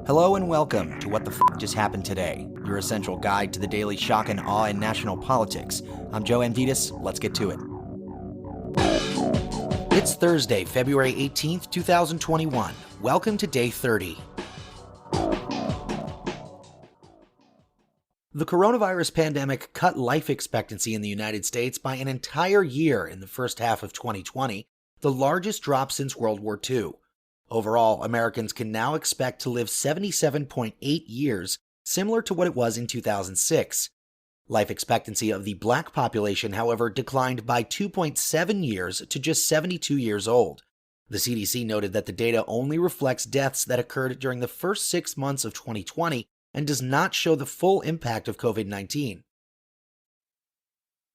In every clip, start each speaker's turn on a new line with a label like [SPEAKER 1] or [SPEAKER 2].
[SPEAKER 1] Hello and welcome to What the Just Happened Today, your essential guide to the daily shock and awe in national politics. I'm Joe Amditis. Let's get to it. It's Thursday, February 18th, 2021. Welcome to Day 30. The coronavirus pandemic cut life expectancy in the United States by an entire year in the first half of 2020, the largest drop since World War II. Overall, Americans can now expect to live 77.8 years, similar to what it was in 2006. Life expectancy of the black population, however, declined by 2.7 years to just 72 years old. The CDC noted that the data only reflects deaths that occurred during the first 6 months of 2020 and does not show the full impact of COVID-19.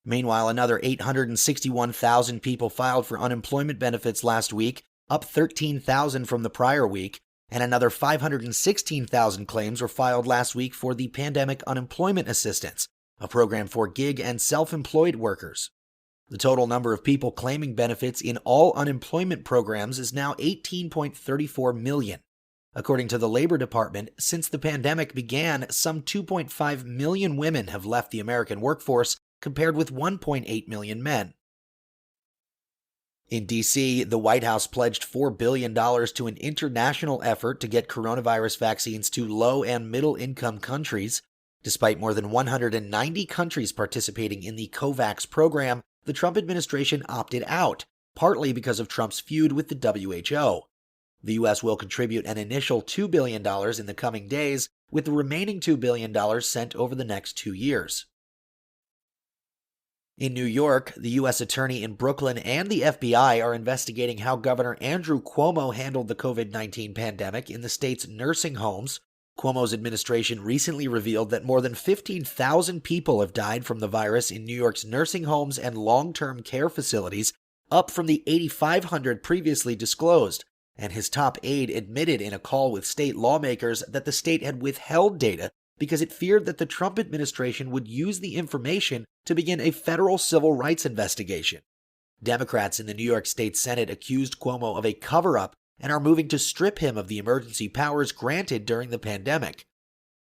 [SPEAKER 1] Meanwhile, another 861,000 people filed for unemployment benefits last week, up 13,000 from the prior week, and another 516,000 claims were filed last week for the Pandemic Unemployment Assistance, a program for gig and self-employed workers. The total number of people claiming benefits in all unemployment programs is now 18.34 million. According to the Labor Department, since the pandemic began, some 2.5 million women have left the American workforce, compared with 1.8 million men. In D.C., the White House pledged $4 billion to an international effort to get coronavirus vaccines to low- and middle-income countries. Despite more than 190 countries participating in the COVAX program, the Trump administration opted out, partly because of Trump's feud with the WHO. The U.S. will contribute an initial $2 billion in the coming days, with the remaining $2 billion sent over the next 2 years. In New York, the U.S. Attorney in Brooklyn and the FBI are investigating how Governor Andrew Cuomo handled the COVID-19 pandemic in the state's nursing homes. Cuomo's administration recently revealed that more than 15,000 people have died from the virus in New York's nursing homes and long-term care facilities, up from the 8,500 previously disclosed, and his top aide admitted in a call with state lawmakers that the state had withheld data because it feared that the Trump administration would use the information to begin a federal civil rights investigation. Democrats in the New York State Senate accused Cuomo of a cover-up and are moving to strip him of the emergency powers granted during the pandemic.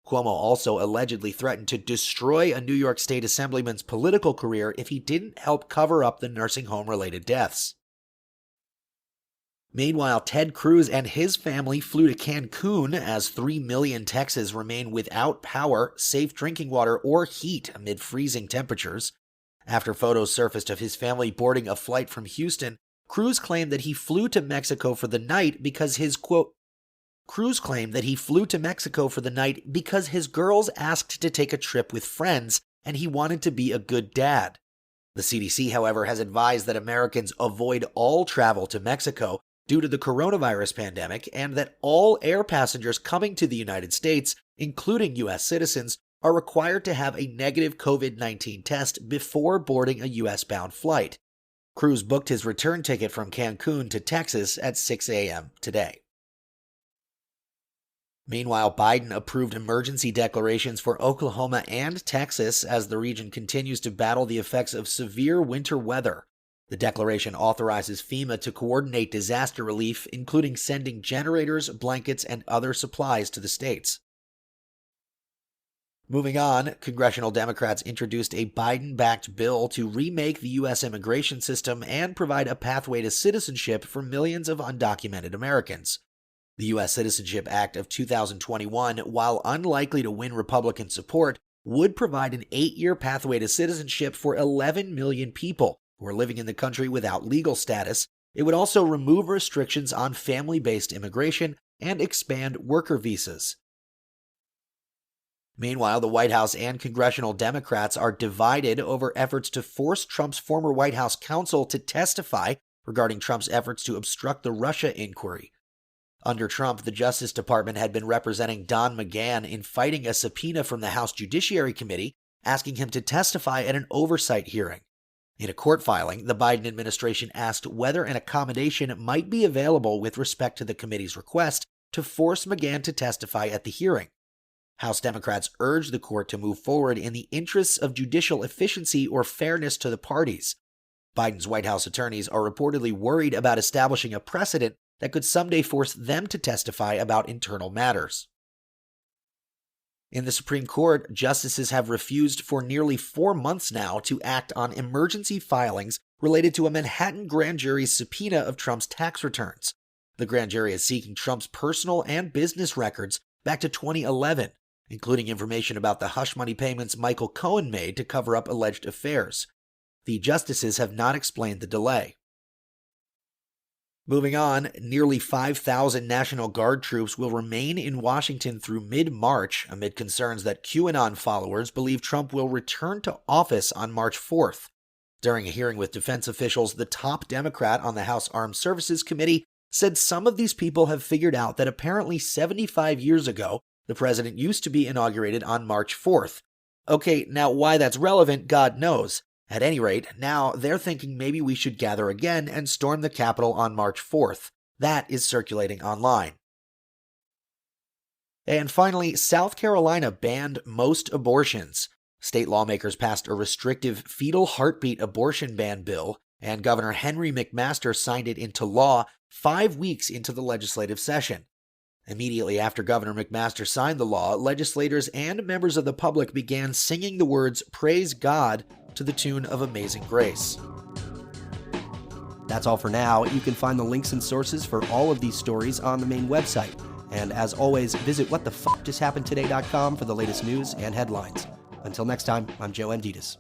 [SPEAKER 1] Cuomo also allegedly threatened to destroy a New York State Assemblyman's political career if he didn't help cover up the nursing home-related deaths. Meanwhile, Ted Cruz and his family flew to Cancun as 3 million Texans remain without power, safe drinking water, or heat amid freezing temperatures. After photos surfaced of his family boarding a flight from Houston, Cruz claimed that he flew to Mexico for the night because his girls asked to take a trip with friends and he wanted to be a good dad. The CDC, however, has advised that Americans avoid all travel to Mexico due to the coronavirus pandemic, and that all air passengers coming to the United States, including U.S. citizens, are required to have a negative COVID-19 test before boarding a U.S.-bound flight. Cruz booked his return ticket from Cancun to Texas at 6 a.m. today. Meanwhile, Biden approved emergency declarations for Oklahoma and Texas as the region continues to battle the effects of severe winter weather. The declaration authorizes FEMA to coordinate disaster relief, including sending generators, blankets, and other supplies to the states. Moving on, congressional Democrats introduced a Biden-backed bill to remake the U.S. immigration system and provide a pathway to citizenship for millions of undocumented Americans. The U.S. Citizenship Act of 2021, while unlikely to win Republican support, would provide an 8-year pathway to citizenship for 11 million people who are living in the country without legal status. It would also remove restrictions on family-based immigration and expand worker visas. Meanwhile, the White House and congressional Democrats are divided over efforts to force Trump's former White House counsel to testify regarding Trump's efforts to obstruct the Russia inquiry. Under Trump, the Justice Department had been representing Don McGahn in fighting a subpoena from the House Judiciary Committee, asking him to testify at an oversight hearing. In a court filing, the Biden administration asked whether an accommodation might be available with respect to the committee's request to force McGahn to testify at the hearing. House Democrats urged the court to move forward in the interests of judicial efficiency or fairness to the parties. Biden's White House attorneys are reportedly worried about establishing a precedent that could someday force them to testify about internal matters. In the Supreme Court, justices have refused for nearly 4 months now to act on emergency filings related to a Manhattan grand jury's subpoena of Trump's tax returns. The grand jury is seeking Trump's personal and business records back to 2011, including information about the hush money payments Michael Cohen made to cover up alleged affairs. The justices have not explained the delay. Moving on, nearly 5,000 National Guard troops will remain in Washington through mid-March amid concerns that QAnon followers believe Trump will return to office on March 4th. During a hearing with defense officials, the top Democrat on the House Armed Services Committee said some of these people have figured out that apparently 75 years ago, the president used to be inaugurated on March 4th. Okay, now why that's relevant, God knows. At any rate, now they're thinking maybe we should gather again and storm the Capitol on March 4th. That is circulating online. And finally, South Carolina banned most abortions. State lawmakers passed a restrictive fetal heartbeat abortion ban bill, and Governor Henry McMaster signed it into law 5 weeks into the legislative session. Immediately after Governor McMaster signed the law, legislators and members of the public began singing the words "Praise God" to the tune of Amazing Grace.
[SPEAKER 2] That's all for now. You can find the links and sources for all of these stories on the main website. And as always, visit whatthefjusthappenedtoday.com for the latest news and headlines. Until next time, I'm Joe Anditas.